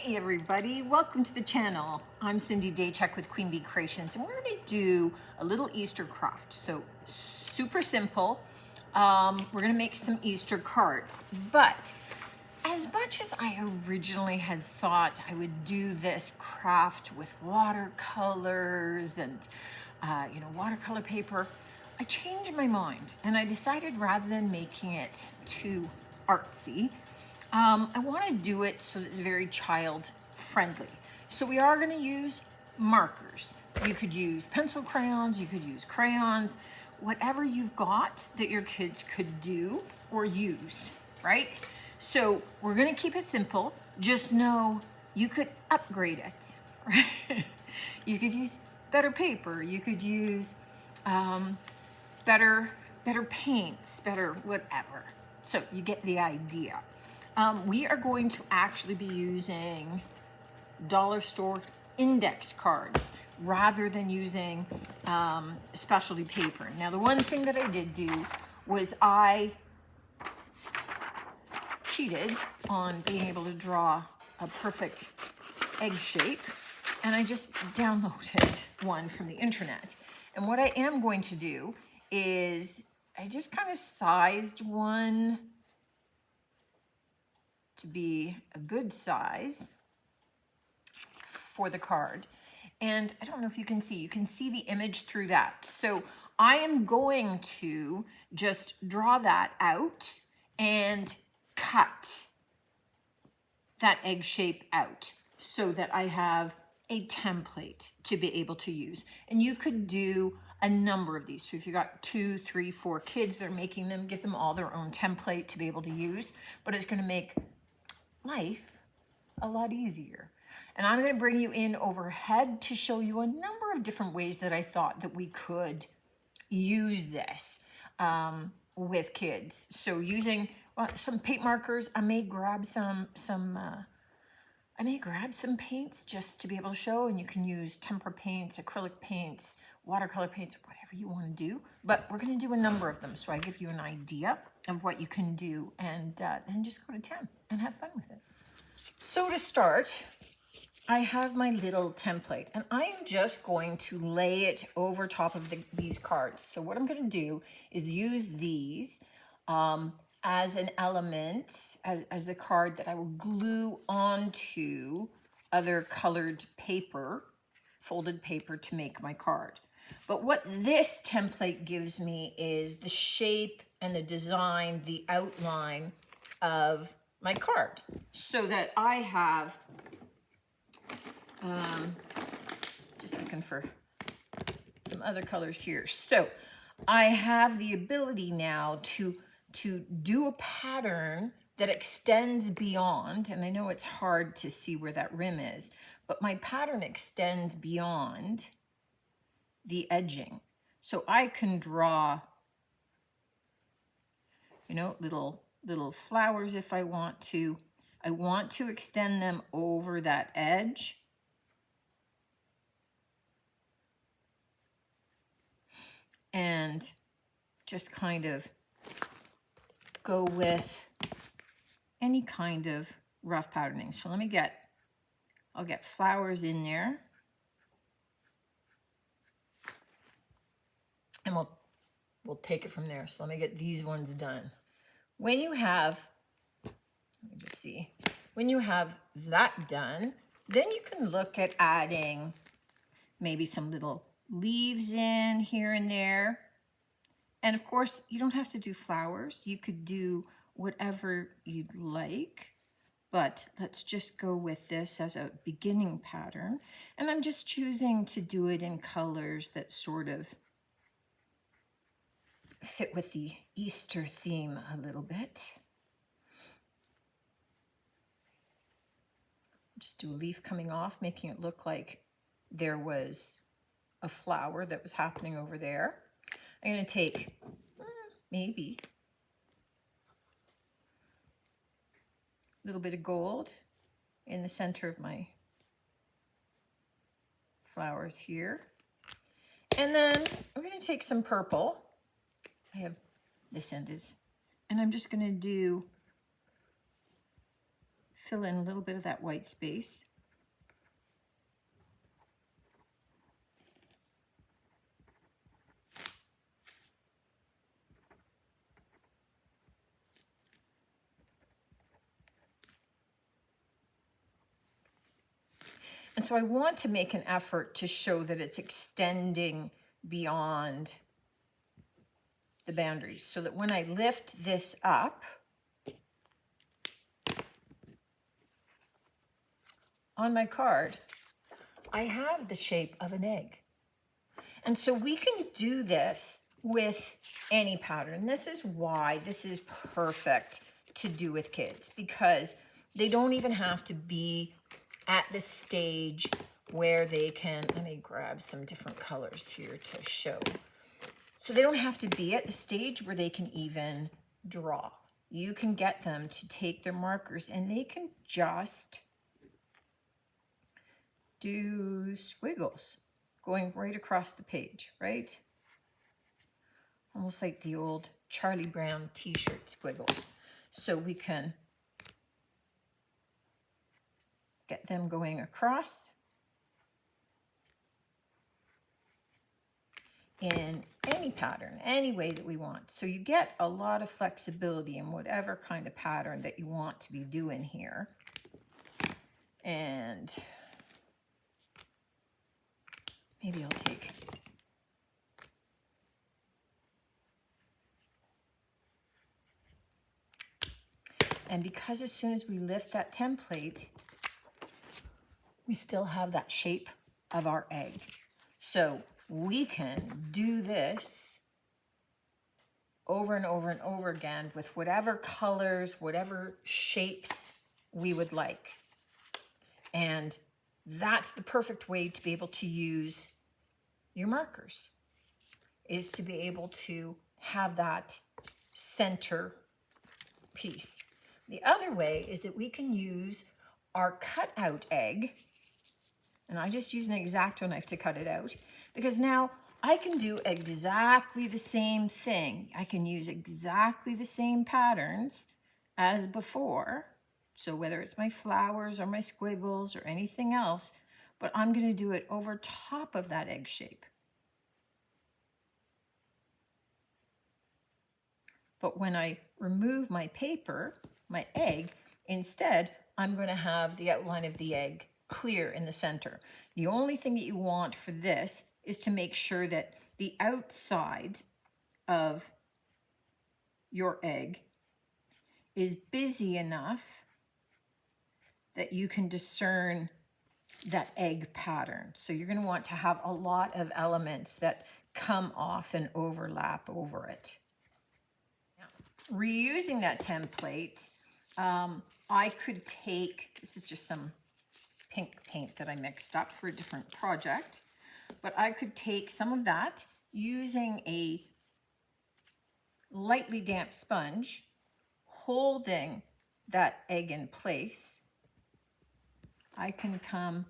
Hey everybody, welcome to the channel. I'm Cindy Daycheck with Queen Bee Creations, and we're going to do a little Easter craft. So super simple. We're going to make some Easter cards, but as much as I originally had thought I would do this craft with watercolors and watercolor paper, I changed my mind and I decided rather than making it too artsy, I want to do it so that it's very child friendly. So we are going to use markers. You could use pencil crayons, you could use crayons, whatever you've got that your kids could do or use, right? So we're going to keep it simple. Just know you could upgrade it, right? You could use better paper. You could use better paints, better whatever. So you get the idea. We are going to actually be using dollar store index cards rather than using specialty paper. Now, the one thing that I did do was I cheated on being able to draw a perfect egg shape, and I just downloaded one from the internet. And what I am going to do is I just kind of sized one to be a good size for the card. And I don't know if you can see the image through that. So I am going to just draw that out and cut that egg shape out so that I have a template to be able to use. And you could do a number of these. So if you got 2, 3, 4 kids that are making them, give them all their own template to be able to use, but it's going to make life a lot easier. And I'm going to bring you in overhead to show you a number of different ways that I thought that we could use this with kids. So using some paint markers, I may grab some paints just to be able to show, and you can use tempera paints, acrylic paints, watercolor paints, whatever you want to do. But we're going to do a number of them, so I give you an idea of what you can do, and then just go to town and have fun with it. So to start, I have my little template, and I'm just going to lay it over top of these cards. So what I'm going to do is use these as an element, as the card that I will glue onto other colored paper, folded paper, to make my card. But what this template gives me is the shape and the design, the outline of my card, so that I have, just looking for some other colors here. So I have the ability now to do a pattern that extends beyond, and I know it's hard to see where that rim is, but my pattern extends beyond the edging. So I can draw, little flowers if I want to. I want to extend them over that edge. And just kind of go with any kind of rough patterning. So I'll get flowers in there. And we'll take it from there. So let me get these ones done. When you have that done, then you can look at adding maybe some little leaves in here and there. And of course, you don't have to do flowers. You could do whatever you'd like, but let's just go with this as a beginning pattern. And I'm just choosing to do it in colors that sort of fit with the Easter theme a little bit. Just do a leaf coming off, making it look like there was a flower that was happening over there. I'm going to take maybe a little bit of gold in the center of my flowers here. And then I'm going to take some purple. I have this end is, and I'm just going to do fill in a little bit of that white space. And so I want to make an effort to show that it's extending beyond the boundaries, so that when I lift this up on my card, I have the shape of an egg. And so we can do this with any pattern. This is why this is perfect to do with kids, because they don't even have to be at the stage where they can, let me grab some different colors here to show. So they don't have to be at the stage where they can even draw. You can get them to take their markers and they can just do squiggles going right across the page, right? Almost like the old Charlie Brown t-shirt squiggles. So we can get them going across in any pattern, any way that we want. So you get a lot of flexibility in whatever kind of pattern that you want to be doing here. And maybe I'll take and because as soon as we lift that template, we still have that shape of our egg. So we can do this over and over and over again with whatever colors, whatever shapes we would like. And that's the perfect way to be able to use your markers, is to be able to have that center piece. The other way is that we can use our cutout egg, and I just use an X-Acto knife to cut it out, because now I can do exactly the same thing. I can use exactly the same patterns as before. So whether it's my flowers or my squiggles or anything else, but I'm going to do it over top of that egg shape. But when I remove my paper, my egg, instead, I'm going to have the outline of the egg clear in the center. The only thing that you want for this is to make sure that the outside of your egg is busy enough that you can discern that egg pattern. So you're going to want to have a lot of elements that come off and overlap over it. Now, reusing that template, I could take, this is just some pink paint that I mixed up for a different project, but I could take some of that using a lightly damp sponge, holding that egg in place. I can come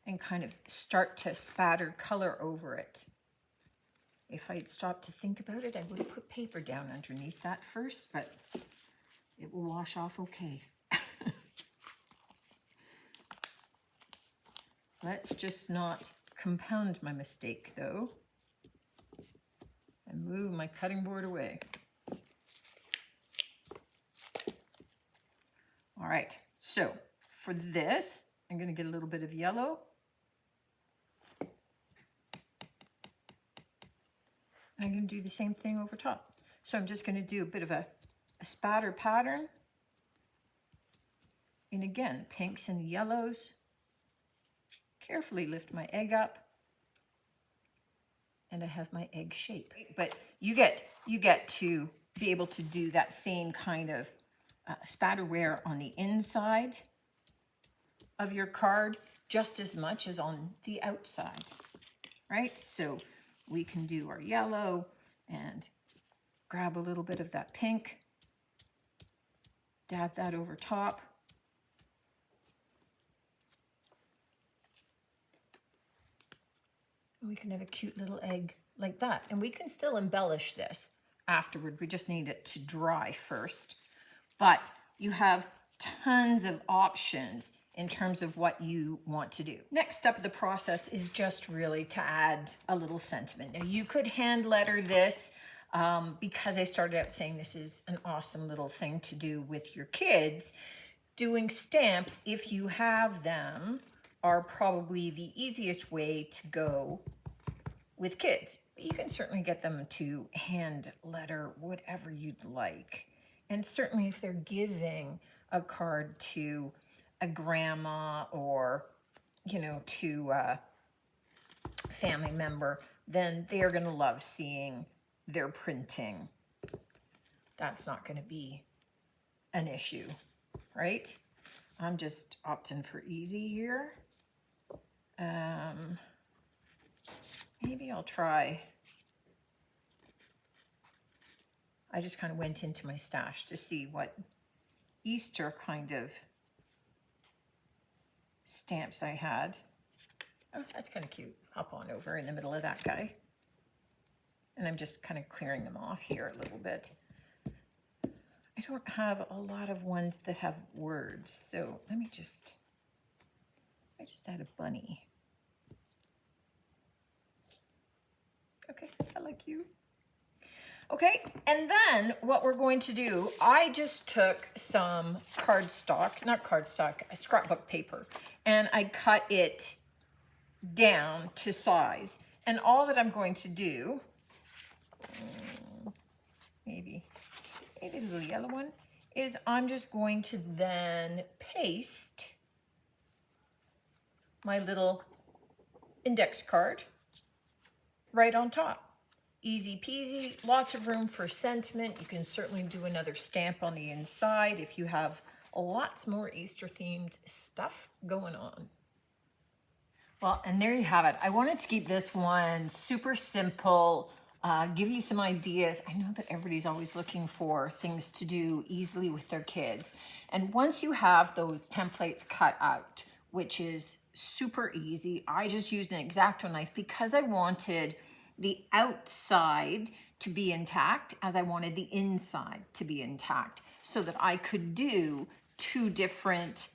and kind of start to spatter color over it. If I'd stopped to think about it, I would have put paper down underneath that first, but it will wash off okay. Let's just not compound my mistake though, and move my cutting board away. All right, so for this, I'm going to get a little bit of yellow. And I'm going to do the same thing over top. So I'm just going to do a bit of a spatter pattern. And again, pinks and yellows. Carefully lift my egg up. And I have my egg shape. But you get to be able to do that same kind of spatter wear on the inside of your card just as much as on the outside, right? So we can do our yellow and grab a little bit of that pink, dab that over top. And we can have a cute little egg like that. And we can still embellish this afterward. We just need it to dry first. But you have tons of options in terms of what you want to do. Next step of the process is just really to add a little sentiment. Now you could hand letter this because I started out saying this is an awesome little thing to do with your kids. Doing stamps, if you have them, are probably the easiest way to go with kids. You can certainly get them to hand letter whatever you'd like. And certainly if they're giving a card to a grandma or, you know, to a family member, then they're going to love seeing their printing. That's not going to be an issue, right? I'm just opting for easy here. Maybe I'll try. I just kind of went into my stash to see what Easter kind of stamps I had. Oh, that's kind of cute. Hop on over in the middle of that guy. And I'm just kind of clearing them off here a little bit. I don't have a lot of ones that have words, so let me just add a bunny. Okay, I like you. Okay, and then what we're going to do, I just took some scrapbook paper, and I cut it down to size. And all that I'm going to do, maybe a little yellow one, is I'm just going to then paste my little index card right on top. Easy peasy, lots of room for sentiment. You can certainly do another stamp on the inside if you have lots more Easter themed stuff going on. Well, and there you have it. I wanted to keep this one super simple, give you some ideas. I know that everybody's always looking for things to do easily with their kids. And once you have those templates cut out, which is super easy, I just used an X-Acto knife because I wanted the outside to be intact as I wanted the inside to be intact, so that I could do two different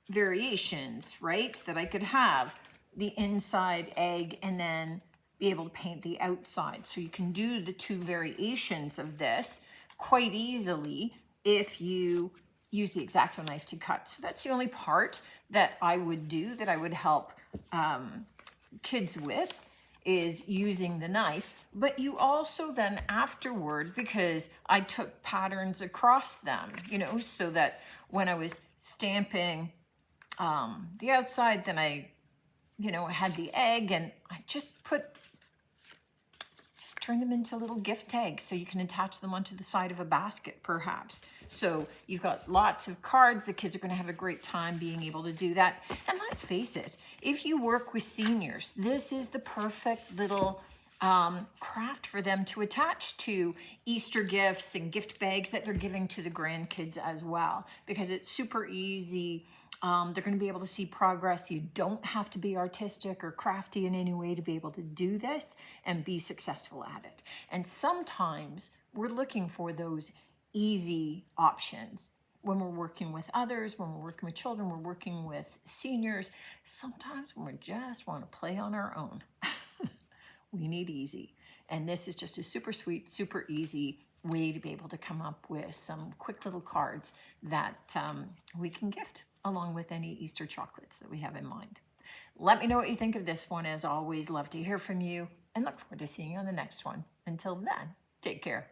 variations, right? That I could have the inside egg and then be able to paint the outside. So you can do the two variations of this quite easily if you use the X-Acto knife to cut. So that's the only part that I would do, that I would help kids with, is using the knife. But you also then afterward, because I took patterns across them, you know, so that when I was stamping the outside, then I, you know, had the egg, and I just turn them into little gift tags so you can attach them onto the side of a basket perhaps. So you've got lots of cards. The kids are going to have a great time being able to do that. And let's face it, if you work with seniors, this is the perfect little craft for them to attach to Easter gifts and gift bags that they're giving to the grandkids as well, because it's super easy. They're going to be able to see progress. You don't have to be artistic or crafty in any way to be able to do this and be successful at it. And sometimes we're looking for those easy options when we're working with others, when we're working with children, we're working with seniors. Sometimes when we just want to play on our own, we need easy. And this is just a super sweet, super easy way to be able to come up with some quick little cards that we can gift along with any Easter chocolates that we have in mind. Let me know what you think of this one. As always, love to hear from you, and look forward to seeing you on the next one. Until then, take care.